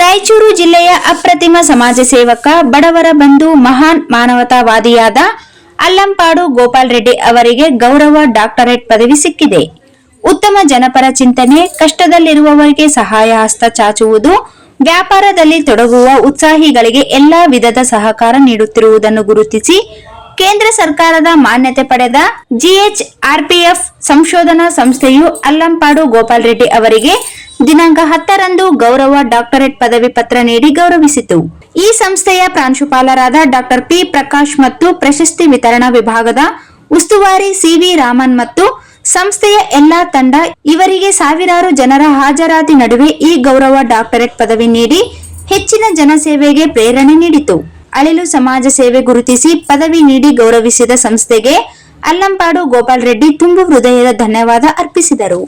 ರಾಯಚೂರು ಜಿಲ್ಲೆಯ ಅಪ್ರತಿಮ ಸಮಾಜ ಸೇವಕ, ಬಡವರ ಬಂಧು, ಮಹಾನ್ ಮಾನವತಾವಾದಿಯಾದ ಅಲ್ಲಂಪಾಡು ಗೋಪಾಲ್ ರೆಡ್ಡಿ ಅವರಿಗೆ ಗೌರವ ಡಾಕ್ಟರೇಟ್ ಪದವಿ ಸಿಕ್ಕಿದೆ. ಉತ್ತಮ ಜನಪರ ಚಿಂತನೆ, ಕಷ್ಟದಲ್ಲಿರುವವರಿಗೆ ಸಹಾಯ ಹಸ್ತ ಚಾಚುವುದು, ವ್ಯಾಪಾರದಲ್ಲಿ ತೊಡಗುವ ಉತ್ಸಾಹಿಗಳಿಗೆ ಎಲ್ಲಾ ವಿಧದ ಸಹಕಾರ ನೀಡುತ್ತಿರುವುದನ್ನು ಗುರುತಿಸಿ ಕೇಂದ್ರ ಸರ್ಕಾರದ ಮಾನ್ಯತೆ ಪಡೆದ GHRPF ಸಂಶೋಧನಾ ಸಂಸ್ಥೆಯು ಅಲ್ಲಂಪಾಡು ಗೋಪಾಲ್ ರೆಡ್ಡಿ ಅವರಿಗೆ ದಿನಾಂಕ 10ರಂದು ಗೌರವ ಡಾಕ್ಟರೇಟ್ ಪದವಿ ಪತ್ರ ನೀಡಿ ಗೌರವಿಸಿತು. ಈ ಸಂಸ್ಥೆಯ ಪ್ರಾಂಶುಪಾಲರಾದ ಡಾಕ್ಟರ್ P. ಪ್ರಕಾಶ್ ಮತ್ತು ಪ್ರಶಸ್ತಿ ವಿತರಣಾ ವಿಭಾಗದ ಉಸ್ತುವಾರಿ CV ರಾಮನ್ ಮತ್ತು ಸಂಸ್ಥೆಯ ಎಲ್ಲಾ ತಂಡ ಇವರಿಗೆ ಸಾವಿರಾರು ಜನರ ಹಾಜರಾತಿ ನಡುವೆ ಈ ಗೌರವ ಡಾಕ್ಟರೇಟ್ ಪದವಿ ನೀಡಿ ಹೆಚ್ಚಿನ ಜನಸೇವೆಗೆ ಪ್ರೇರಣೆ ನೀಡಿತು. ಅಳಿಲು ಸಮಾಜ ಸೇವೆ ಗುರುತಿಸಿ ಪದವಿ ನೀಡಿ ಗೌರವಿಸಿದ ಸಂಸ್ಥೆಗೆ ಅಲ್ಲಂಪಾಡು ಗೋಪಾಲ್ ರೆಡ್ಡಿ ತುಂಬು ಹೃದಯದ ಧನ್ಯವಾದ ಅರ್ಪಿಸಿದರು.